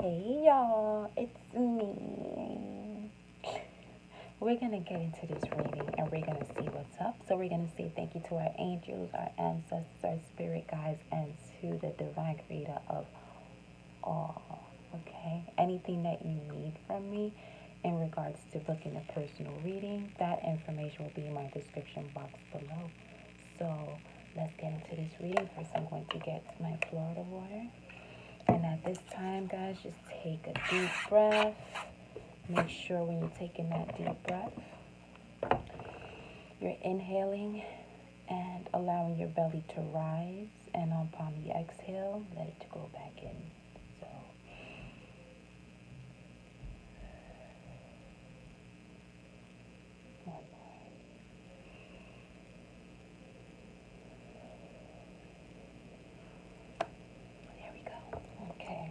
Hey y'all, it's me. We're gonna get into this reading and we're gonna see what's up. So we're gonna say thank you to our angels, our ancestors, our spirit guides, and to the divine creator of all. Okay? Anything that you need from me in regards to booking a personal reading, that information will be in my description box below. So let's get into this reading. First, I'm going to get my Florida water. And at this time, guys, just take a deep breath. Make sure when you're taking that deep breath, you're inhaling and allowing your belly to rise. And upon the exhale, let it go back in. So, one more. There we go. Okay.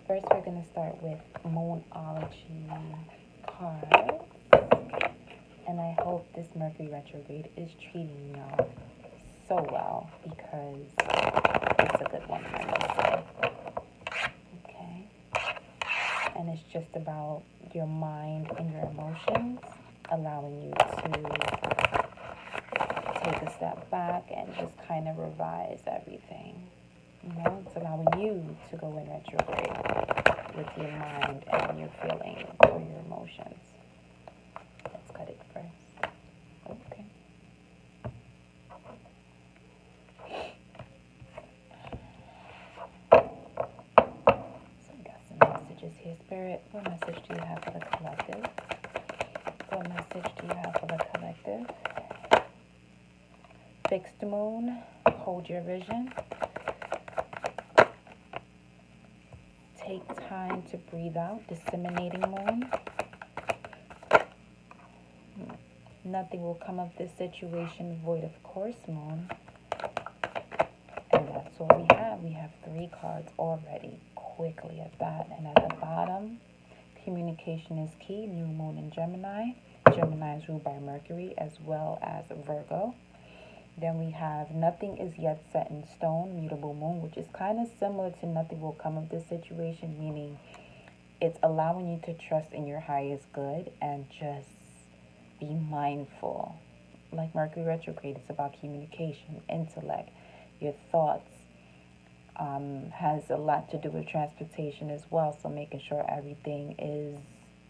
First, we're going to start with Moonology cards. And I hope this Mercury retrograde is treating y'all so well because it's a good one, I must say. Okay. And it's just about your mind and your emotions, allowing you to take a step back and just kind of revise everything. You know, it's allowing you to go in retrograde with your mind and your feelings or your emotions. Let's cut it first. Okay. So we got some messages here. Spirit, what message do you have for the collective? What message do you have for the collective? Fixed moon, hold your vision. Take time to breathe out, disseminating moon. Nothing will come of this situation void of course, moon. And that's what we have. We have 3 cards already, quickly at that. And at the bottom, communication is key, new moon in Gemini. Gemini is ruled by Mercury as well as Virgo. Then we have nothing is yet set in stone, mutable moon, which is kind of similar to nothing will come of this situation, meaning it's allowing you to trust in your highest good and just be mindful. Like Mercury retrograde, it's about communication, intellect, your thoughts. Has a lot to do with transportation as well, so making sure everything is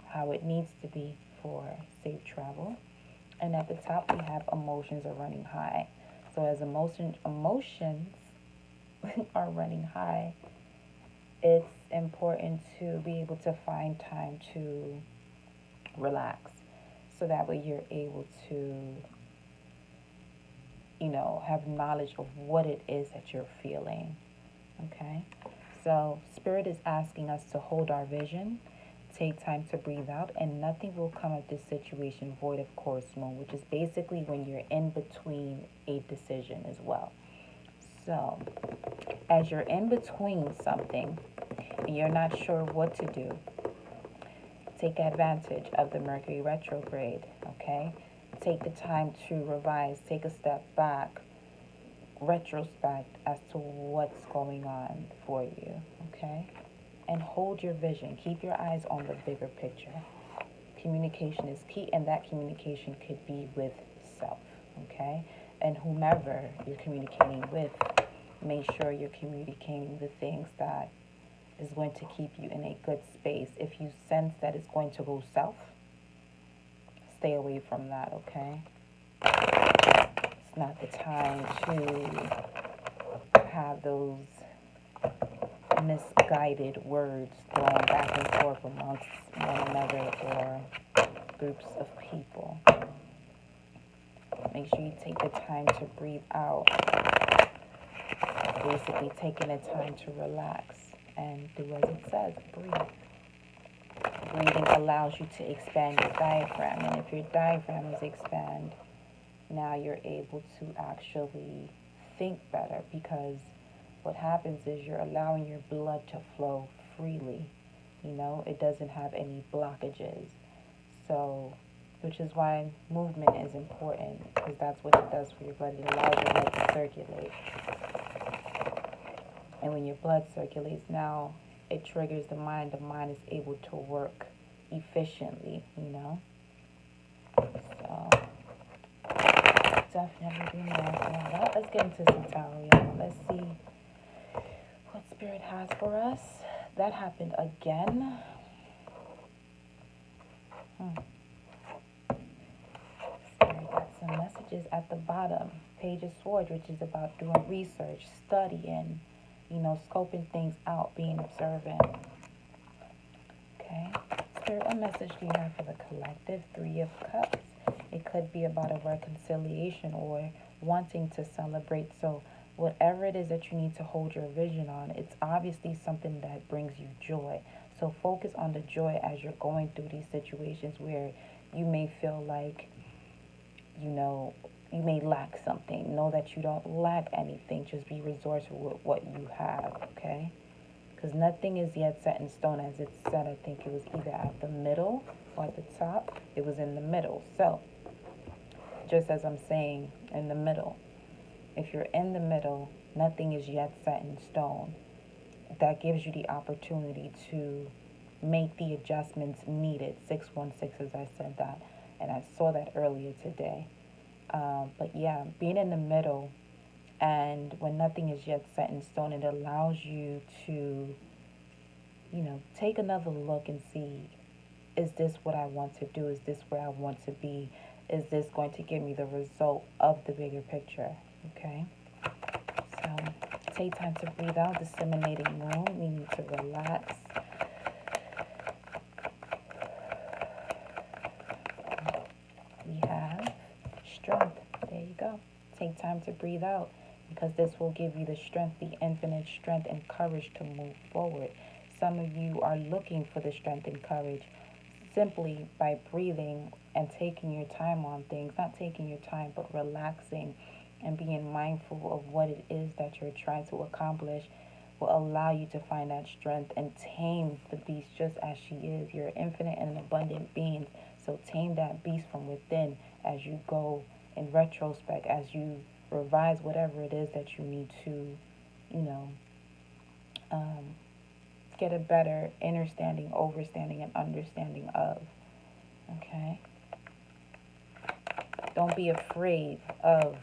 how it needs to be for safe travel. And at the top, we have emotions are running high. So as emotions are running high, it's important to be able to find time to relax. So that way you're able to, have knowledge of what it is that you're feeling. Okay? So Spirit is asking us to hold our vision, take time to breathe out, and nothing will come of this situation void of course, moon, which is basically when you're in between a decision as well. So as you're in between something and you're not sure what to do, take advantage of the Mercury retrograde, okay? Take the time to revise, take a step back, retrospect as to what's going on for you, okay? And hold your vision. Keep your eyes on the bigger picture. Communication is key, and that communication could be with self, okay? And whomever you're communicating with, make sure you're communicating the things that is going to keep you in a good space. If you sense that it's going to go south, stay away from that, okay? It's not the time to have those misguided words thrown back and forth amongst one another or groups of people. Make sure you take the time to breathe out. Basically taking the time to relax and do as it says, breathe. Breathing allows you to expand your diaphragm, and if your diaphragm is expand, now you're able to actually think better, because what happens is you're allowing your blood to flow freely. It doesn't have any blockages. So, which is why movement is important, because that's what it does for your blood. It allows your blood to circulate. And when your blood circulates, now it triggers the mind. The mind is able to work efficiently, you know. So definitely be mindful of that. Let's get into some tarot, y'all. Let's see what Spirit has for us. That happened again. Spirit got some messages at the bottom. Page of Swords, which is about doing research, studying, you know, scoping things out, being observant. Okay. Spirit, what message do you have for the collective? Three of Cups. It could be about a reconciliation or wanting to celebrate. So whatever it is that you need to hold your vision on, it's obviously something that brings you joy. So focus on the joy as you're going through these situations where you may feel like, you know, you may lack something. Know that you don't lack anything. Just be resourceful with what you have, okay? Because nothing is yet set in stone. As it said, I think it was either at the middle or at the top. It was in the middle. So just as I'm saying, in the middle. If you're in the middle, nothing is yet set in stone. That gives you the opportunity to make the adjustments needed. 616, as I said that. And I saw that earlier today. But yeah, being in the middle, and when nothing is yet set in stone, it allows you to, you know, take another look and see, is this what I want to do? Is this where I want to be? Is this going to give me the result of the bigger picture? Okay. So take time to breathe out, disseminating room. We need to relax. We have strength. There you go. Take time to breathe out, because this will give you the strength, the infinite strength and courage to move forward. Some of you are looking for the strength and courage simply by breathing and taking your time on things. Not taking your time, but relaxing and being mindful of what it is that you're trying to accomplish will allow you to find that strength and tame the beast just as she is. You're infinite and an abundant being. So tame that beast from within as you go in retrospect, as you revise whatever it is that you need to, you know, get a better understanding, overstanding, and understanding of. Okay? Don't be afraid of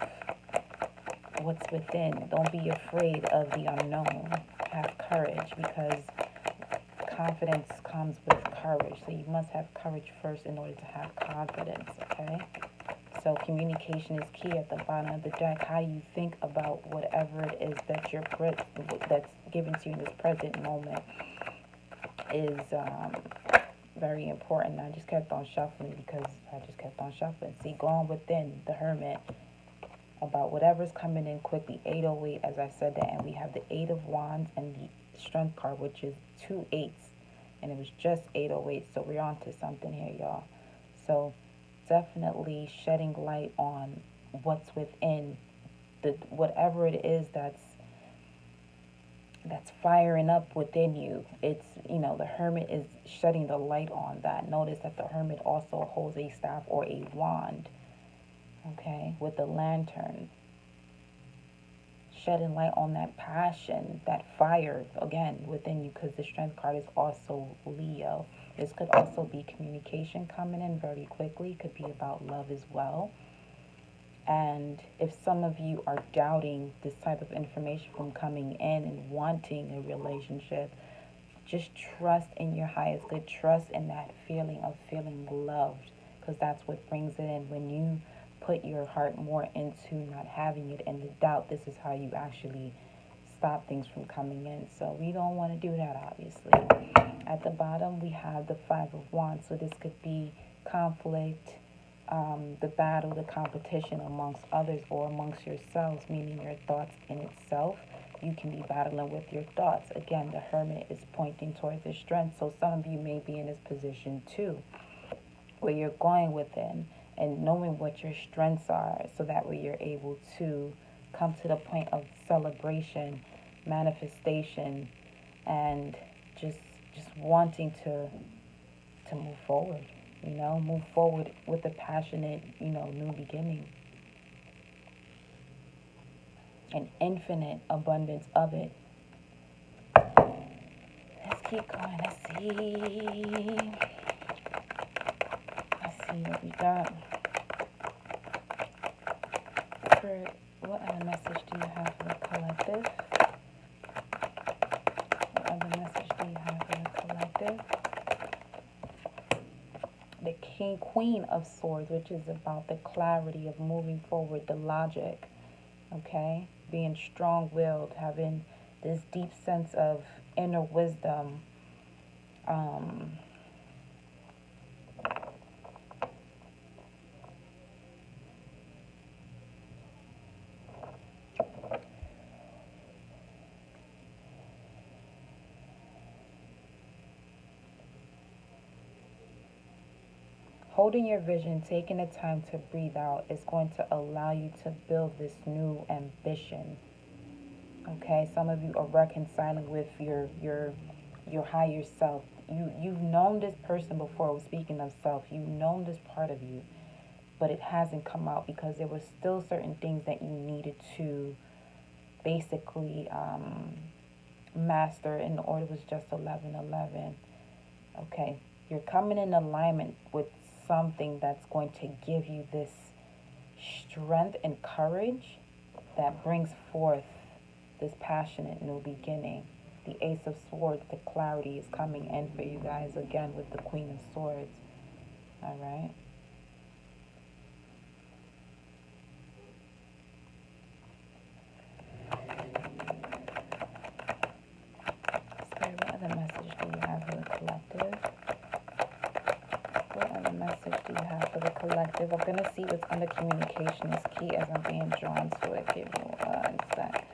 what's within. Don't be afraid of the unknown. Have courage, because confidence comes with courage. So you must have courage first in order to have confidence, okay? So communication is key at the bottom of the deck. How you think about whatever it is that that's given to you in this present moment is very important. I just kept on shuffling because I just kept on shuffling. See, going within the Hermit about whatever's coming in quickly. 808, as I said that, and we have the 8 of Wands and the Strength card, which is 2 8s, and it was just 808. So we're on to something here, y'all. So definitely shedding light on what's within the whatever it is that's firing up within you. It's, you know, the Hermit is shedding the light on that. Notice that the Hermit also holds a staff or a wand, okay, with the lantern, shedding light on that passion, that fire, again, within you, because the Strength card is also Leo. This could also be communication coming in very quickly. Could be about love as well. And if some of you are doubting this type of information from coming in and wanting a relationship, just trust in your highest good. Trust in that feeling of feeling loved, because that's what brings it in. When you put your heart more into not having it and the doubt, this is how you actually stop things from coming in. So we don't want to do that, obviously. At the bottom, we have the 5 of Wands. So this could be conflict, the battle, the competition amongst others or amongst yourselves, meaning your thoughts in itself. You can be battling with your thoughts. Again, the Hermit is pointing towards the strength. So some of you may be in this position too, where you're going within and knowing what your strengths are, so that way you're able to come to the point of celebration, manifestation, and just wanting to move forward, you know, move forward with a passionate, you know, new beginning. An infinite abundance of it. Let's keep going. Let's see. Let's see what we got. Spirit, what other message do you have for the collective? What other message do you have for the collective? The Queen of Swords, which is about the clarity of moving forward, the logic, okay? Being strong-willed, having this deep sense of inner wisdom. Holding your vision, taking the time to breathe out is going to allow you to build this new ambition. Okay, some of you are reconciling with your higher self. You've known this person before. Speaking of self, you've known this part of you, but it hasn't come out because there were still certain things that you needed to basically master, and the order was just 11:11. Okay, you're coming in alignment with something that's going to give you this strength and courage that brings forth this passionate new beginning. The Ace of Swords, the clarity is coming in for you guys again with the Queen of Swords. All right. Spirit, what other message do you have for the collective? What other message do you have for the collective? I'm going to see what's under communication is key as I'm being drawn to it. Give me one sec.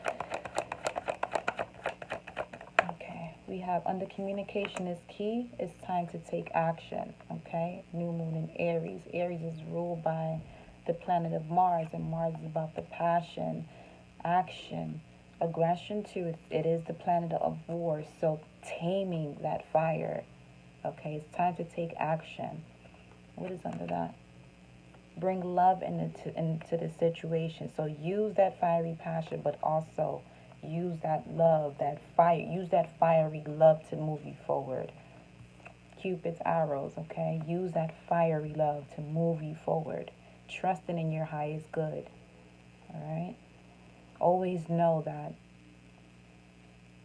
Okay, we have under communication is key. It's time to take action. Okay, new moon in Aries. Aries is ruled by the planet of Mars, and Mars is about the passion, action, aggression too. It is the planet of war, so taming that fire. Okay, it's time to take action. What is under that? Bring love into the situation. So use that fiery passion, but also use that love, that fire. Use that fiery love to move you forward. Cupid's arrows, okay? Use that fiery love to move you forward. Trusting in your highest good, all right? Always know that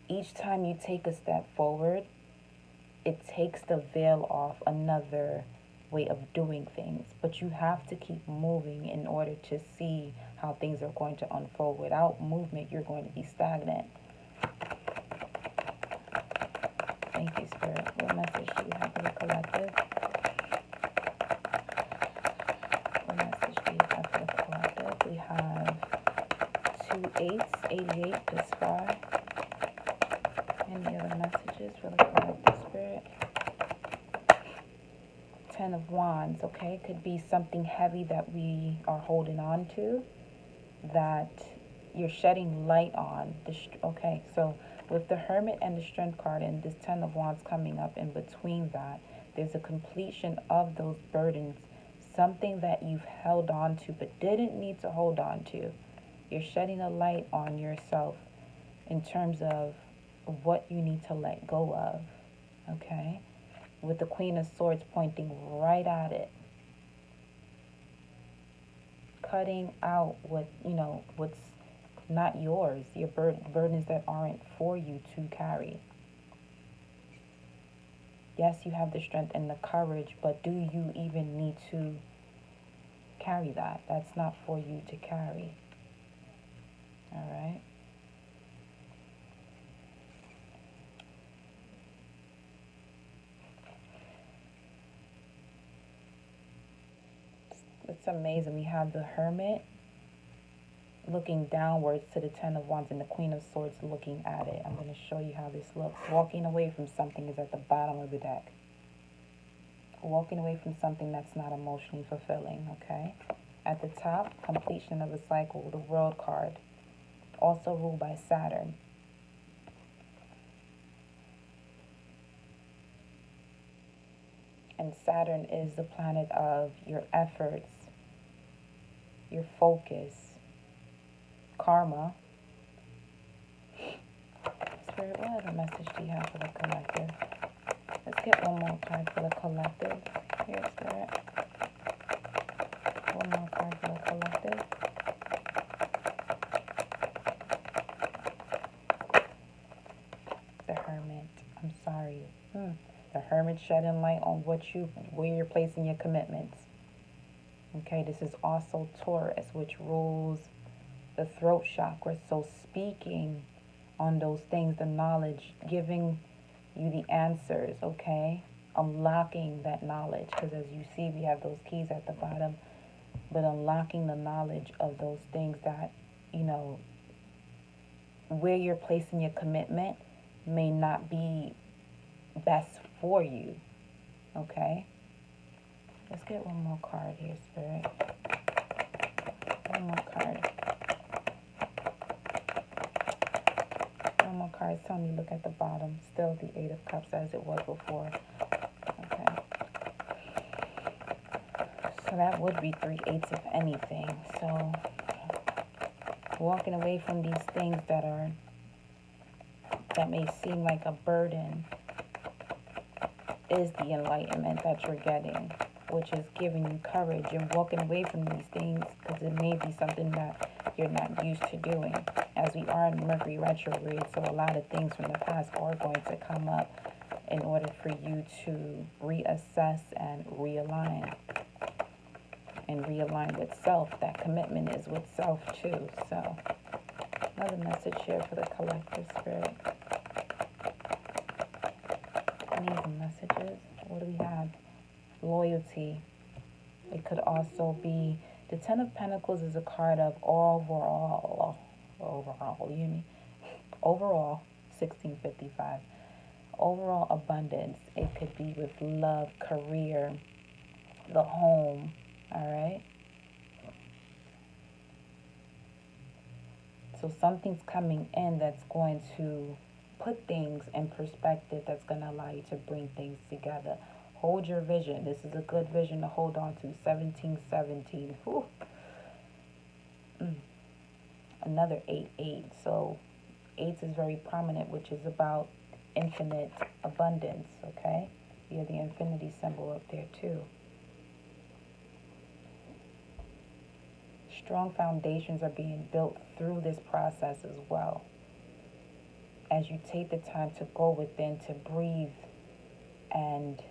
each time you take a step forward, it takes the veil off another way of doing things. But you have to keep moving in order to see how things are going to unfold. Without movement, you're going to be stagnant. Thank you, Spirit. What message do you have for the collective? What message do you have for the collective? We have 2 8s, 88 plus 5. Any other messages for the collective, Spirit? 10 of Wands, okay? Could be something heavy that we are holding on to, that you're shedding light on. Okay, so with the Hermit and the Strength card and this 10 of Wands coming up in between that, there's a completion of those burdens, something that you've held on to but didn't need to hold on to. You're shedding a light on yourself in terms of what you need to let go of, okay? With the Queen of Swords pointing right at it. Cutting out what's not yours, your burdens that aren't for you to carry. Yes, you have the strength and the courage, but do you even need to carry that? That's not for you to carry. All right? It's amazing. We have the Hermit looking downwards to the 10 of Wands and the Queen of Swords looking at it. I'm going to show you how this looks. Walking away from something is at the bottom of the deck. Walking away from something that's not emotionally fulfilling, okay? At the top, completion of a cycle, the World card, also ruled by Saturn. And Saturn is the planet of your efforts, your focus, karma. Spirit, what other message do you have for the collective? Let's get one more card for the collective. Here, Spirit. One more card for the collective. The Hermit. I'm sorry. The Hermit shedding light on where you're placing your commitments. Okay, this is also Taurus, which rules the throat chakra. So speaking on those things, the knowledge, giving you the answers, okay? Unlocking that knowledge, because as you see, we have those keys at the bottom, but unlocking the knowledge of those things that, where you're placing your commitment may not be best for you, okay? Let's get one more card here, Spirit. One more card. One more card. Tell me, look at the bottom. Still the Eight of Cups as it was before. Okay. So that would be 3 eights if anything. So walking away from these things that may seem like a burden is the enlightenment that you're getting, which is giving you courage and walking away from these things, because it may be something that you're not used to doing, as we are in Mercury retrograde. So a lot of things from the past are going to come up in order for you to reassess and realign. And realign with self. That commitment is with self too. So another message here for the collective, Spirit. Any other messages? What do we have? Loyalty. It could also be the Ten of Pentacles is a card of overall, 1655. Overall abundance. It could be with love, career, the home, all right? So something's coming in that's going to put things in perspective, that's going to allow you to bring things together. Hold your vision. This is a good vision to hold on to. 1717. Whew. Another 8-8. So 8 is very prominent, which is about infinite abundance, okay? You have the infinity symbol up there too. Strong foundations are being built through this process as well. As you take the time to go within, to breathe and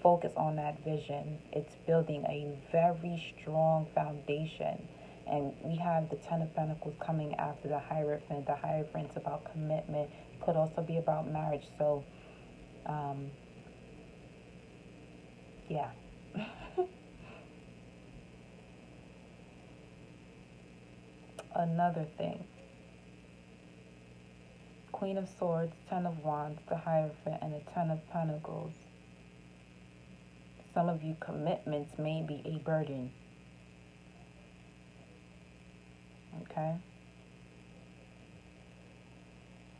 focus on that vision, it's building a very strong foundation. And we have the Ten of Pentacles coming after the Hierophant. The Hierophant's about commitment. It could also be about marriage. So, yeah. Another thing. Queen of Swords, Ten of Wands, the Hierophant, and the Ten of Pentacles. Some of you commitments may be a burden. Okay?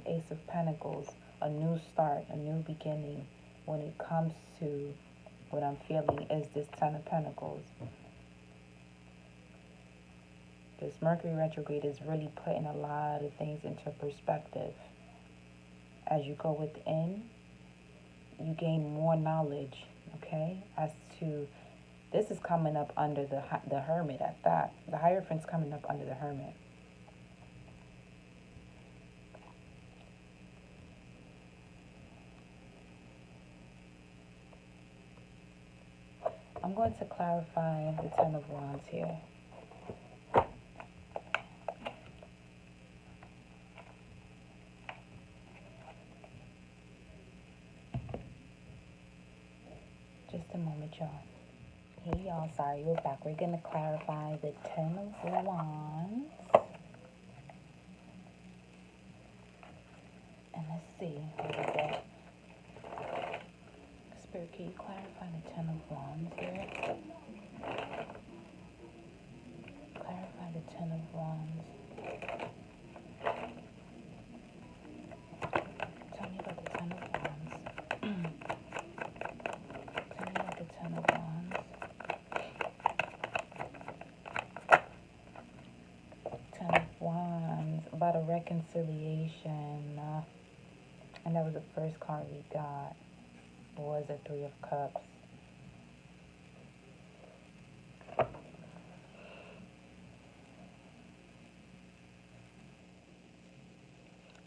Ace of Pentacles, a new start, a new beginning. When it comes to what I'm feeling is this Ten of Pentacles. This Mercury retrograde is really putting a lot of things into perspective. As you go within, you gain more knowledge, okay, as to, this is coming up under the Hermit at that. The Hierophant's coming up under the Hermit. I'm going to clarify the Ten of Wands here. Just a moment, y'all. Hey, y'all. Sorry, we're back. We're going to clarify the Ten of Wands. And let's see. Here we go. Spirit, can you clarify the Ten of Wands here? Clarify the Ten of Wands. Tell me about the Ten of Wands. Tell me about the Ten of Wands. Ten of Wands, about a reconciliation. And that was the first card we got. Was the Three of Cups.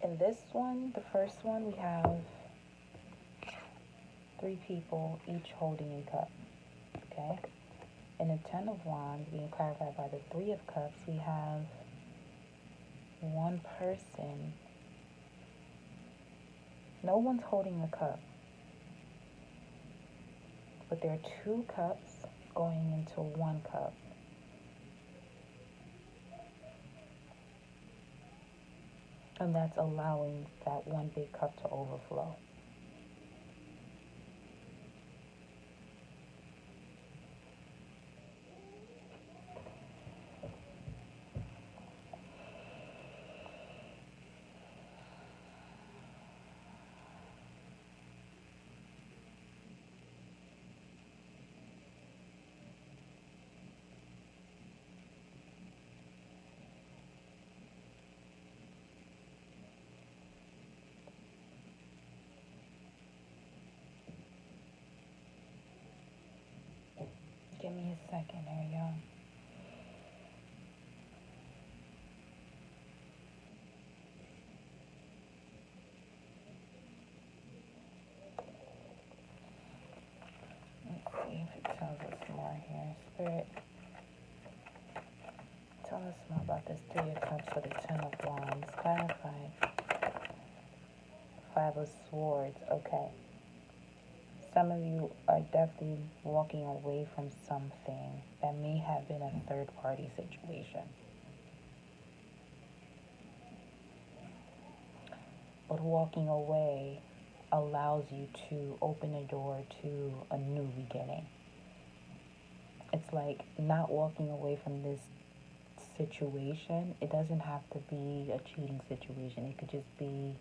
In this one, the first one, we have 3 people, each holding a cup. Okay? In the Ten of Wands, being clarified by the Three of Cups, we have one person. No one's holding a cup. But there are 2 cups going into 1 cup. And that's allowing that one big cup to overflow. Give me a second there, y'all. Let's see if it tells us more here. Spirit, tell us more about this Three of Cups for the Ten of Wands. Clarify. 5 of Swords. Okay. Some of you are definitely walking away from something that may have been a third-party situation. But walking away allows you to open a door to a new beginning. It's like not walking away from this situation. It doesn't have to be a cheating situation. It could just be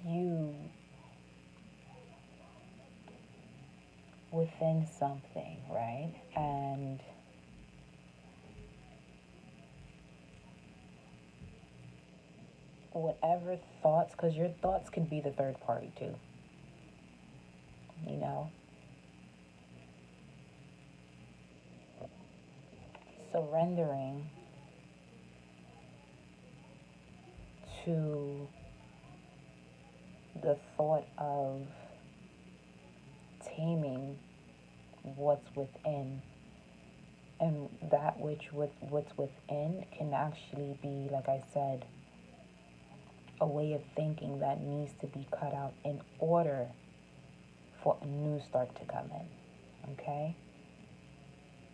you within something, right? And whatever thoughts, because your thoughts can be the third party too, you know? Surrendering to the thought of taming what's within, and that what's within can actually be, like I said, a way of thinking that needs to be cut out in order for a new start to come in. Okay?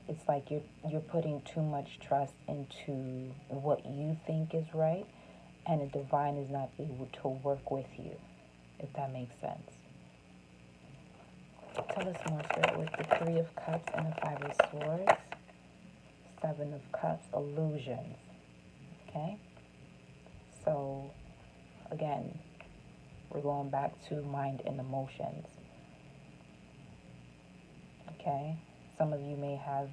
It's like you're putting too much trust into what you think is right, and the divine is not able to work with you, if that makes sense. Tell us more, Spirit, with the Three of Cups and the Five of Swords. 7 of Cups, illusions. Okay? So, again, we're going back to mind and emotions. Okay? Some of you may have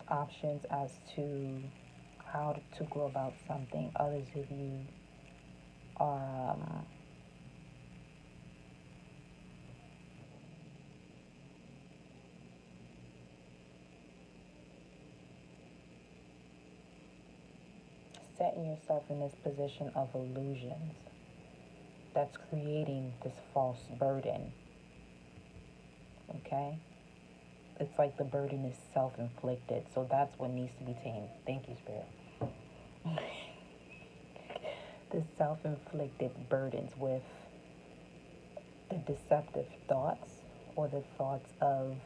options as to how to go about something. Others of you are setting yourself in this position of illusions that's creating this false burden. Okay? It's like the burden is self-inflicted, so that's what needs to be tamed. Thank you, Spirit. The self-inflicted burdens with the deceptive thoughts, or the thoughts of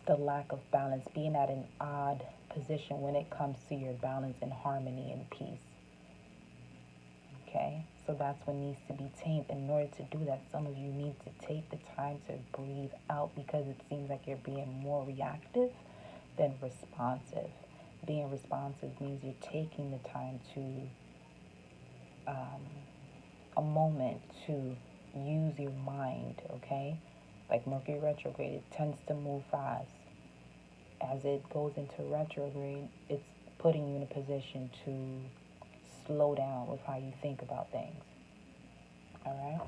the lack of balance, being at an odd position when it comes to your balance and harmony and peace. Okay? So that's what needs to be tamed. In order to do that, some of you need to take the time to breathe out, because it seems like you're being more reactive than responsive. Being responsive means you're taking the time to, a moment to use your mind, okay? Like Mercury retrograde, it tends to move fast. As it goes into retrograde, it's putting you in a position to slow down with how you think about things. All right?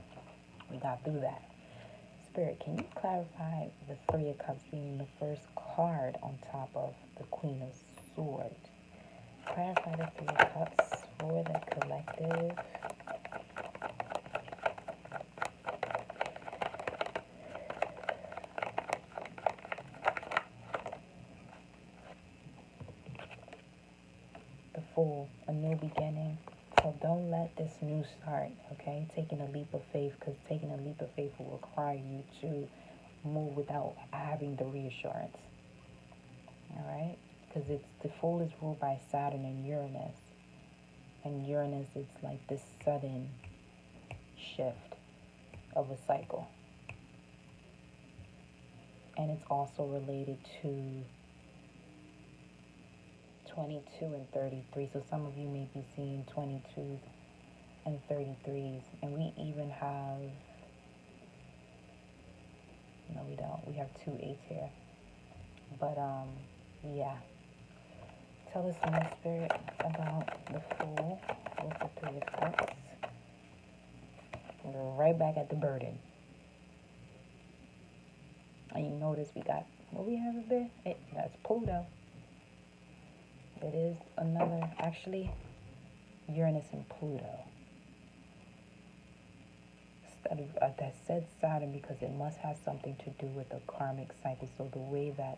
We got through that. Spirit, can you clarify the Three of Cups being the first card on top of the Queen of Swords? Clarify the Three of Cups for the collective. The Fool, a new beginning. So don't let this new start, okay? Taking a leap of faith, because taking a leap of faith will require you to move without having the reassurance. All right? Because the Fool is ruled by Saturn and Uranus. And Uranus is like this sudden shift of a cycle. And it's also related to 22 and 33. So some of you may be seeing 22s and 33s. And we even have, no we don't, we have 2 8s here. But yeah. Tell us more, Spirit, about the Fool with the Three of Cups. We're right back at the burden. And you notice we got, what we have up there? That's Pluto. It is another, actually, Uranus and Pluto. That said Saturn because it must have something to do with the karmic cycle. So the way that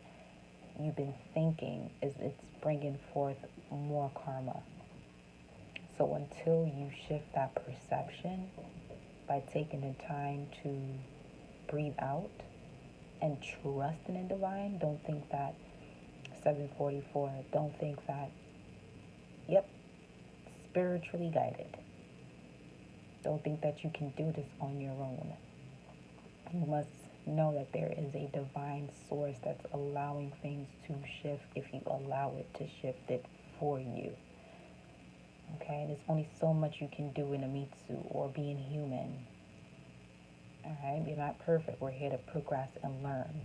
you've been thinking is it's bringing forth more karma. So until you shift that perception by taking the time to breathe out and trust in the divine, don't think that 744, don't think that, yep, spiritually guided. Don't think that you can do this on your own. You must know that there is a divine source that's allowing things to shift if you allow it to shift it for you. Okay, there's only so much you can do in a meat suit or being human. All right, we're not perfect. We're here to progress and learn.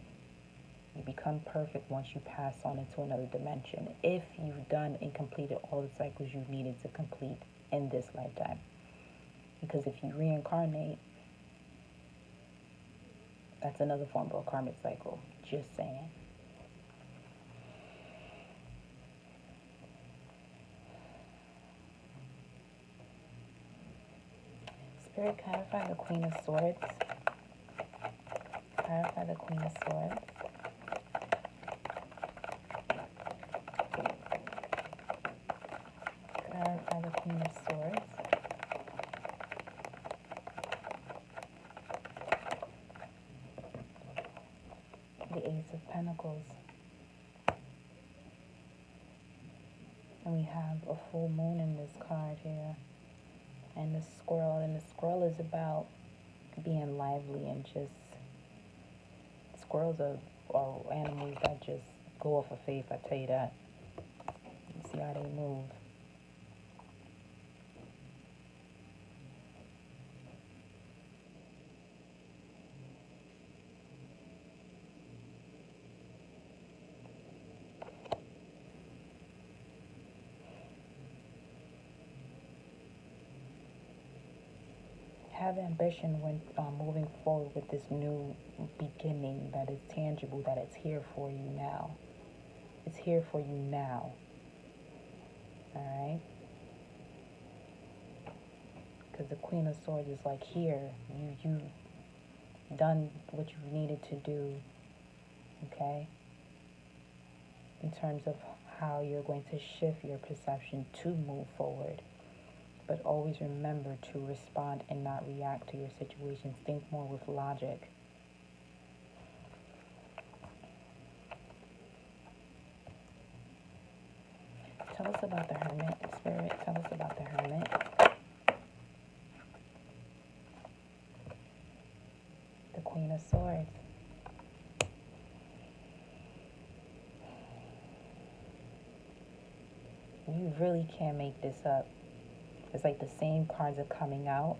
You become perfect once you pass on into another dimension. If you've done and completed all the cycles you needed to complete in this lifetime. Because if you reincarnate, that's another form of a karmic cycle. Just saying. Spirit, clarify the Queen of Swords. Clarify the Queen of Swords. Clarify the Queen of Swords. The Ace of Pentacles. And we have a full moon in this card here. And the squirrel is about being lively and just, squirrels are animals that just go off of faith, I tell you that. You see how they move. Have ambition when moving forward with this new beginning that is tangible, that it's here for you now. It's here for you now. All right? Because the Queen of Swords is like, here, you done what you needed to do, okay? In terms of how you're going to shift your perception to move forward. But always remember to respond and not react to your situations. Think more with logic. Tell us about the Hermit, Spirit. Tell us about the Hermit. The Queen of Swords. You really can't make this up. It's like the same cards are coming out.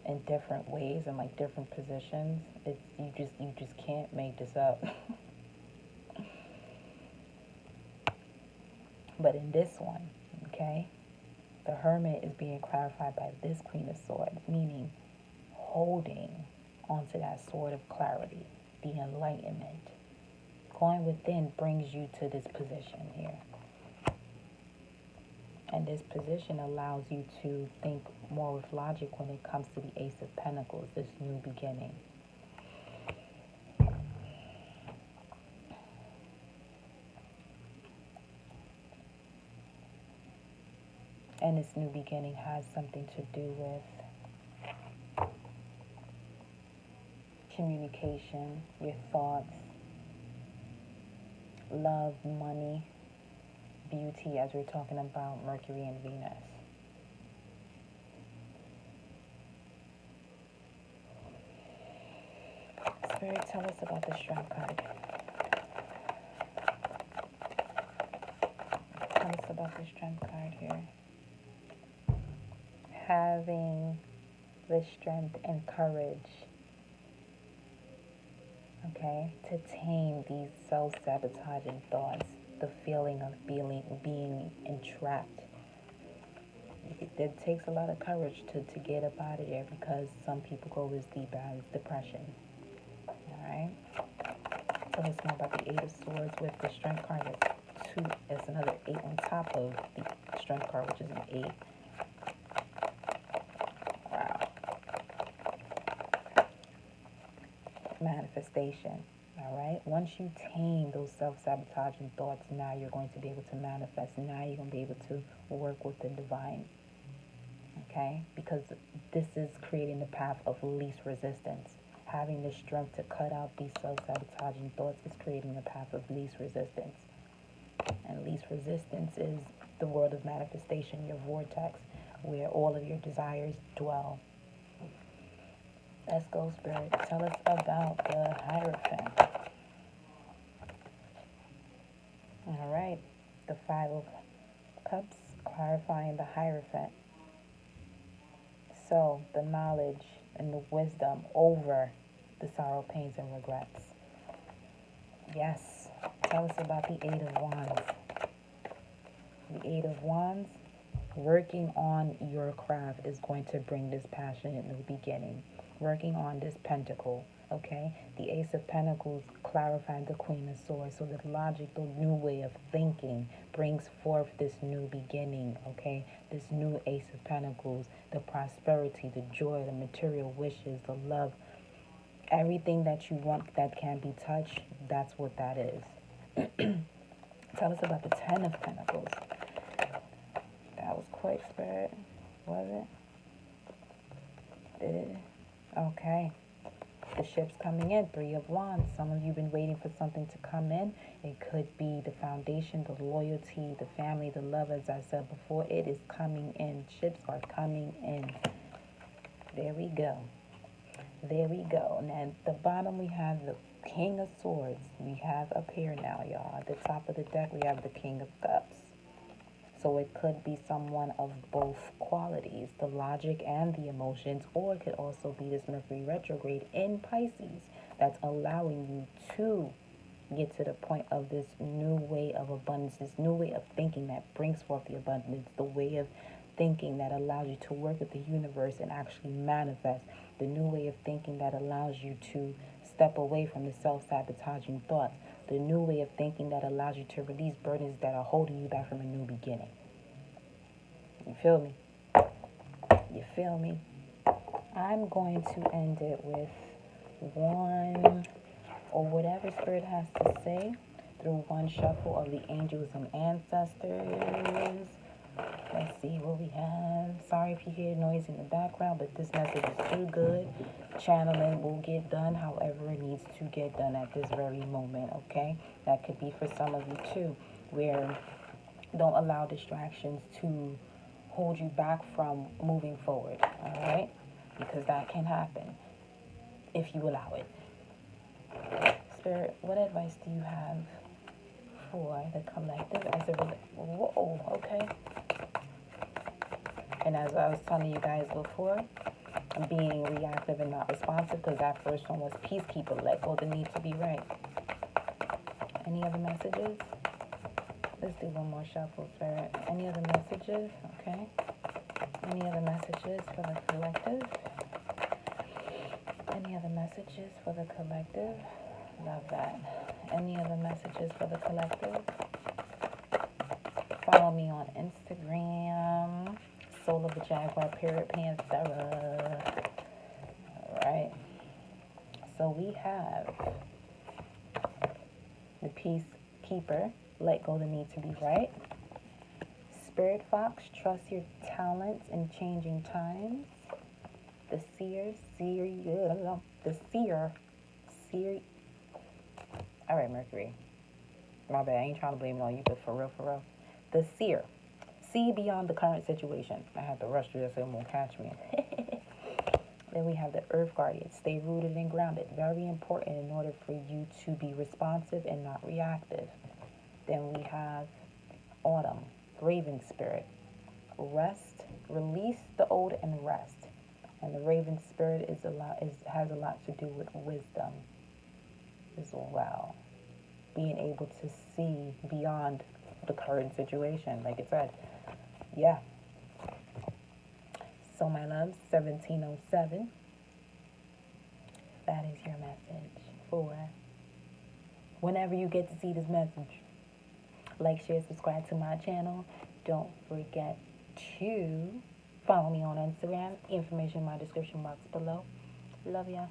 in different ways and like different positions. It's you just can't make this up. But in this one, okay, the Hermit is being clarified by this Queen of Swords, meaning holding onto that sword of clarity, the enlightenment. Going within brings you to this position here. And this position allows you to think more with logic when it comes to the Ace of Pentacles, this new beginning. And this new beginning has something to do with communication, your thoughts, love, money, beauty, as we're talking about Mercury and Venus. Spirit, tell us about the Strength card. Tell us about the Strength card here. Having the strength and courage, okay, to tame these self-sabotaging thoughts, the feeling of being entrapped. It takes a lot of courage to get up out of there, because some people go as deep as depression. All right. Tell us more about the Eight of Swords with the Strength card. That's two. It's another 8 on top of the Strength card, which is an 8. Wow. Manifestation. All right. Once you tame those self-sabotaging thoughts, now you're going to be able to manifest. Now you're going to be able to work with the divine. Okay? Because this is creating the path of least resistance. Having the strength to cut out these self-sabotaging thoughts is creating the path of least resistance. And least resistance is the world of manifestation, your vortex, where all of your desires dwell. Let's go, Spirit. Tell us about the Hierophant. All right. The 5 of Cups, clarifying the Hierophant. So, the knowledge and the wisdom over the sorrow, pains, and regrets. Yes. Tell us about the 8 of Wands. The 8 of Wands, working on your craft is going to bring this passionate new beginning. Working on this pentacle, okay? The Ace of Pentacles clarified the Queen of Swords. So the logic, the new way of thinking brings forth this new beginning, okay? This new Ace of Pentacles, the prosperity, the joy, the material wishes, the love, everything that you want that can be touched, that's what that is. Tell us about the 10 of Pentacles. That was quick, Spirit. Was it? Did it? Okay. The ship's coming in. 3 of Wands. Some of you have been waiting for something to come in. It could be the foundation, the loyalty, the family, the love, as I said before. It is coming in. Ships are coming in. There we go. There we go. And at the bottom, we have the King of Swords. We have up here now, y'all. At the top of the deck, we have the King of Cups. So it could be someone of both qualities, the logic and the emotions, or it could also be this Mercury retrograde in Pisces that's allowing you to get to the point of this new way of abundance, this new way of thinking that brings forth the abundance, the way of thinking that allows you to work with the universe and actually manifest, the new way of thinking that allows you to step away from the self-sabotaging thoughts, the new way of thinking that allows you to release burdens that are holding you back from a new beginning. You feel me? You feel me? I'm going to end it with one, or whatever Spirit has to say, through one shuffle of the angels and ancestors. Let's see what we have. Sorry if you hear noise in the background, but this message is too good. Channeling will get done however it needs to get done at this very moment, okay? That could be for some of you too, where don't allow distractions to hold you back from moving forward, all right? Because that can happen if you allow it. Spirit, what advice do you have for the collective as a result? Whoa, okay. And as I was telling you guys before, being reactive and not responsive, because that first one was peacekeeper, let go the need to be right. Any other messages? Let's do one more shuffle, Spirit. Any other messages? Okay. Any other messages for the collective? Any other messages for the collective? Love that. Any other messages for the collective? Follow me on Instagram. Soul of the Jaguar, period, Panthera. Alright. So we have the Peacekeeper, let go the need to be right. Spirit Fox, trust your talents in changing times. The Seer, all right, Mercury. My bad, I ain't trying to blame it on you, but for real. The Seer, see beyond the current situation. I had to rush through this so it won't catch me. Then we have the Earth Guardian, stay rooted and grounded. Very important in order for you to be responsive and not reactive. Then we have Autumn, Raven Spirit, rest, release the old and rest. And the Raven Spirit has a lot to do with wisdom as well. Being able to see beyond the current situation, like it said. Yeah. So my loves, 1707. That is your message for whenever you get to see this message. Like, share, subscribe to my channel. Don't forget to follow me on Instagram. Information in my description box below. Love ya.